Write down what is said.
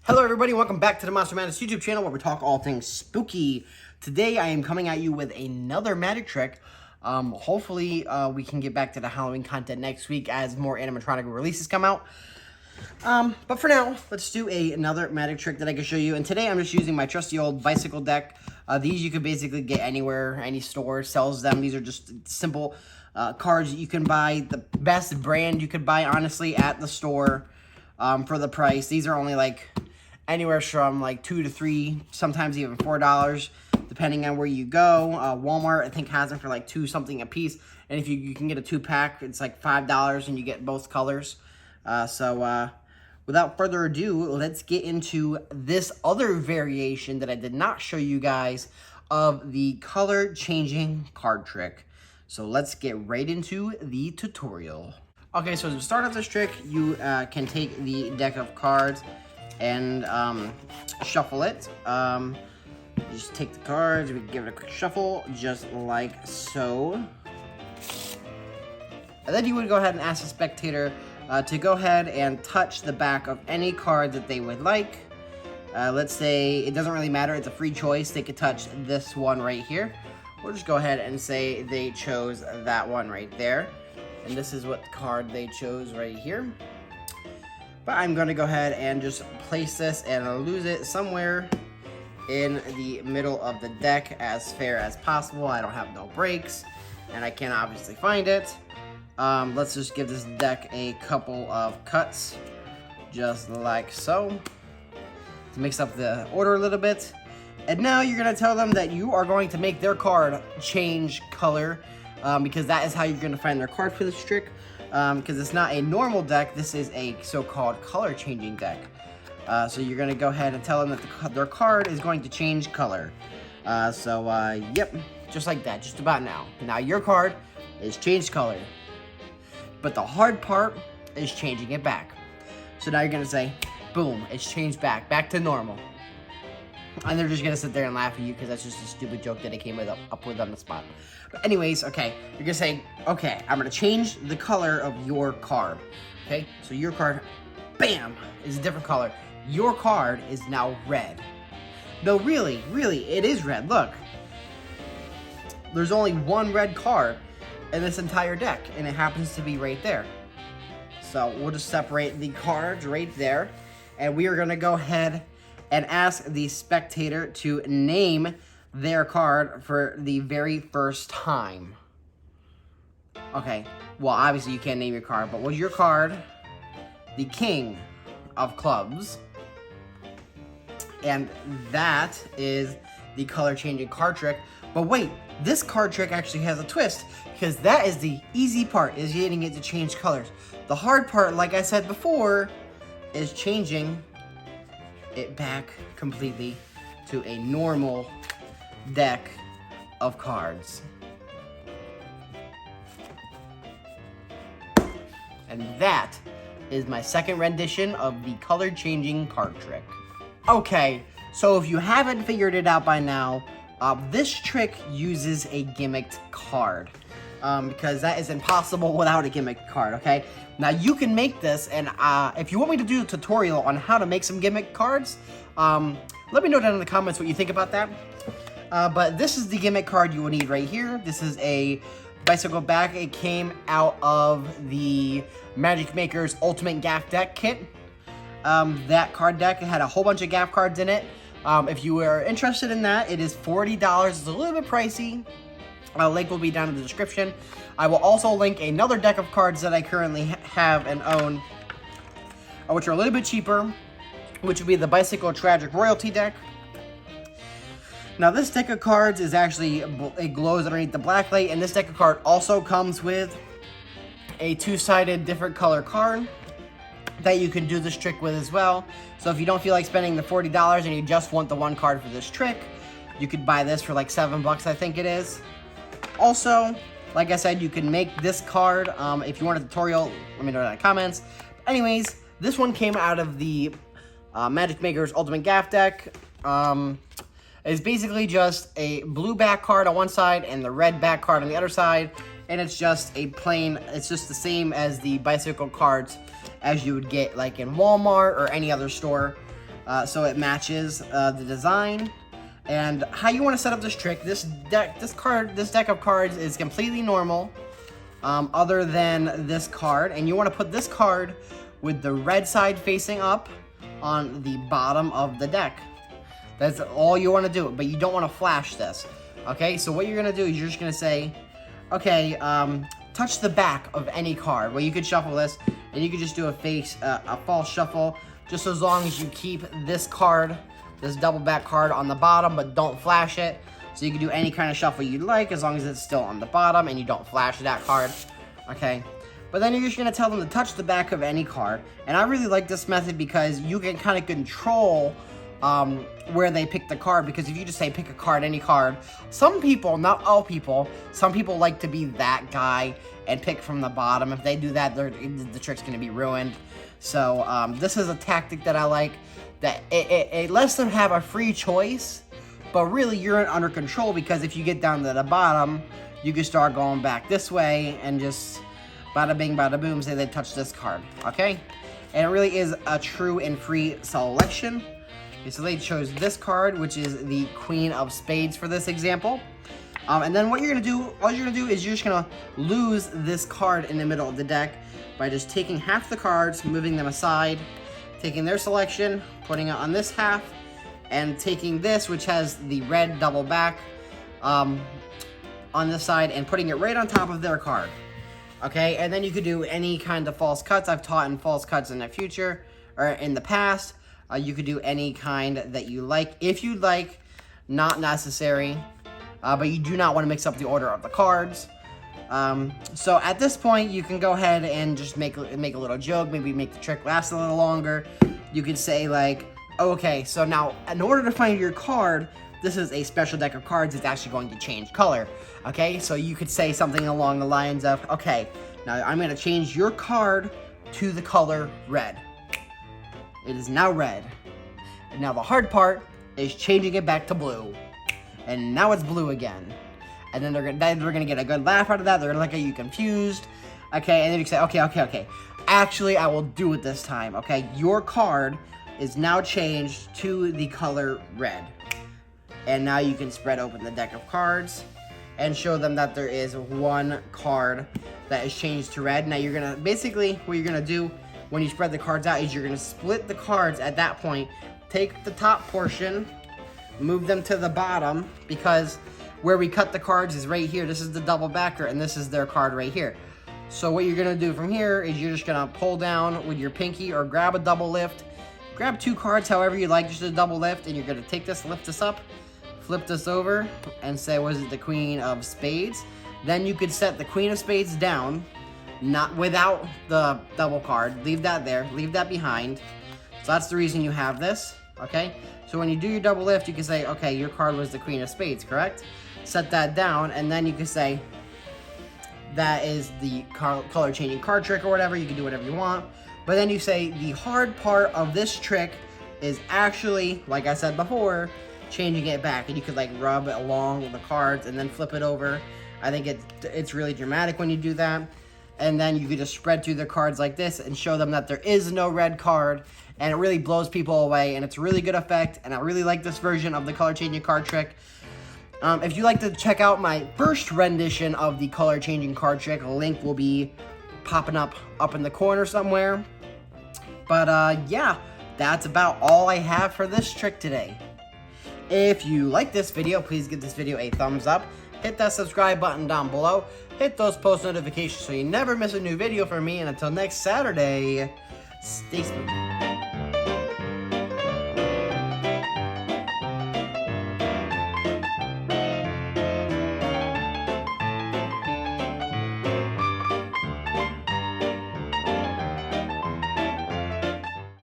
Hello everybody, welcome back to the Monster Madness YouTube channel where we talk all things spooky. Today I am coming at you with another magic trick. Hopefully we can get back to the Halloween content next week as more animatronic releases come out. But for now, let's do another magic trick that I can show you. And today I'm just using my trusty old bicycle deck. These you can basically get anywhere, any store sells them. These are just simple cards that you can buy. The best brand you could buy, honestly, at the store for the price. These are only like anywhere from like $2 to $3, sometimes even $4, depending on where you go. Walmart, I think, has them for like $2 something a piece. And if you can get a 2-pack, it's like $5 and you get both colors. Without further ado, let's get into this other variation that I did not show you guys of the color changing card trick. So let's get right into the tutorial. Okay, so to start off this trick, you can take the deck of cards and shuffle it. Just take the cards, we can give it a quick shuffle, just like so. And then you would go ahead and ask the spectator to go ahead and touch the back of any card that they would like. Let's say, it doesn't really matter, it's a free choice. They could touch this one right here. We'll just go ahead and say they chose that one right there. And this is what card they chose right here. But I'm going to go ahead and just place this and lose it somewhere in the middle of the deck as fair as possible. I don't have no breaks, and I can't obviously find it. Let's just give this deck a couple of cuts, just like so, to mix up the order a little bit. And now you're going to tell them that you are going to make their card change color, because that is how you're going to find their card for this trick. Because it's not a normal deck, this is a so-called color changing deck. So you're going to go ahead and tell them that their card is going to change color. Yep, just like that, just about now. Now your card is changed color. But the hard part is changing it back. So now you're going to say, boom, it's changed back to normal. And they're just going to sit there and laugh at you because that's just a stupid joke that I came up with on the spot. But anyways, okay, you're going to say, okay, I'm going to change the color of your card. Okay, so your card, bam, is a different color. Your card is now red. No, really, it is red. Look, there's only one red card in this entire deck, and it happens to be right there. So we'll just separate the cards right there, and we are going to go ahead and ask the spectator to name their card for the very first time. Okay, well, obviously you can't name your card, but was your card the King of Clubs? And that is the color changing card trick. But wait, this card trick actually has a twist, because that is the easy part, is getting it to change colors. The hard part, like I said before, is changing it back completely to a normal deck of cards. And that is my second rendition of the color changing card trick. Okay, so if you haven't figured it out by now, this trick uses a gimmicked card, because that is impossible without a gimmicked card, okay? Now, you can make this, and if you want me to do a tutorial on how to make some gimmick cards, let me know down in the comments what you think about that. But this is the gimmick card you will need right here. This is a bicycle back. It came out of the Magic Maker's Ultimate Gaff deck kit. That card deck had a whole bunch of Gaff cards in it. If you are interested in that, it is $40. It's a little bit pricey. Link will be down in the description. I will also link another deck of cards that I currently have and own, which are a little bit cheaper, which would be the Bicycle Tragic Royalty deck. Now, this deck of cards is actually, it glows underneath the black light, and this deck of cards also comes with a two-sided different color card that you can do this trick with as well. So if you don't feel like spending the $40 and you just want the one card for this trick, you could buy this for like $7, I think it is. Also, like I said, you can make this card. If you want a tutorial, let me know in the comments. But anyways, this one came out of the Magic Maker's Ultimate Gaff deck. It's basically just a blue back card on one side and the red back card on the other side. And it's just a plain, it's just the same as the bicycle cards as you would get like in Walmart or any other store. so it matches the design. And how you want to set up this trick, this deck of cards is completely normal, other than this card. And you want to put this card with the red side facing up on the bottom of the deck. That's all you want to do, but you don't want to flash this. Okay, so what you're going to do is you're just going to say, okay, touch the back of any card. Well, you could shuffle this, and you could just do a false shuffle, just as long as you keep this card, this double back card on the bottom, but don't flash it. So you can do any kind of shuffle you'd like, as long as it's still on the bottom and you don't flash that card. Okay, but then you're just going to tell them to touch the back of any card. And I really like this method because you can kind of control where they pick the card, because if you just say pick a card, any card, some people, not all people, some people like to be that guy and pick from the bottom. If they do that, the trick's going to be ruined. So this is a tactic that I like, that it lets them have a free choice, but really you're under control, because if you get down to the bottom, you can start going back this way and just bada bing, bada boom, say they touch this card, okay? And it really is a true and free selection. Okay, so they chose this card, which is the Queen of Spades for this example. And then what you're gonna do, all you're gonna do is you're just gonna lose this card in the middle of the deck by just taking half the cards, moving them aside, taking their selection, putting it on this half, and taking this, which has the red double back, on this side, and putting it right on top of their card. Okay, and then you could do any kind of false cuts. I've taught in false cuts in the future, or in the past. You could do any kind that you like. If you'd like, not necessary, but you do not want to mix up the order of the cards. So at this point, you can go ahead and just make a little joke, maybe make the trick last a little longer. You could say like, okay, so now in order to find your card, this is a special deck of cards. It's actually going to change color. Okay, so you could say something along the lines of, okay, now I'm going to change your card to the color red. It is now red. And now the hard part is changing it back to blue. And now it's blue again. And then they're gonna get a good laugh out of that. They're gonna look at you confused. Okay, and then you can say, okay. Actually, I will do it this time. Okay, your card is now changed to the color red. And now you can spread open the deck of cards and show them that there is one card that is changed to red. Now you're gonna, basically what you're gonna do when you spread the cards out is you're gonna split the cards at that point. Take the top portion, move them to the bottom, because where we cut the cards is right here. This is the double backer, and this is their card right here. So what you're gonna do from here is you're just gonna pull down with your pinky or grab a double lift. Grab two cards however you like, just a double lift, and you're gonna take this, lift this up, flip this over, and say, was it the Queen of Spades? Then you could set the Queen of Spades down, not without the double card. Leave that there, leave that behind. So that's the reason you have this, okay? So when you do your double lift, you can say, okay, your card was the Queen of Spades, correct? Set that down, and then you can say, that is the color changing card trick or whatever. You can do whatever you want. But then you say, the hard part of this trick is actually, like I said before, changing it back. And you could like rub it along with the cards and then flip it over. I think it's really dramatic when you do that. And then you could just spread through the cards like this and show them that there is no red card, and it really blows people away, and it's a really good effect, and I really like this version of the color changing card trick. If you'd like to check out my first rendition of the color changing card trick, a link will be popping up in the corner somewhere. But yeah, that's about all I have for this trick today. If you like this video, please give this video a thumbs up. Hit that subscribe button down below. Hit those post notifications so you never miss a new video from me. And until next Saturday, stay spooky.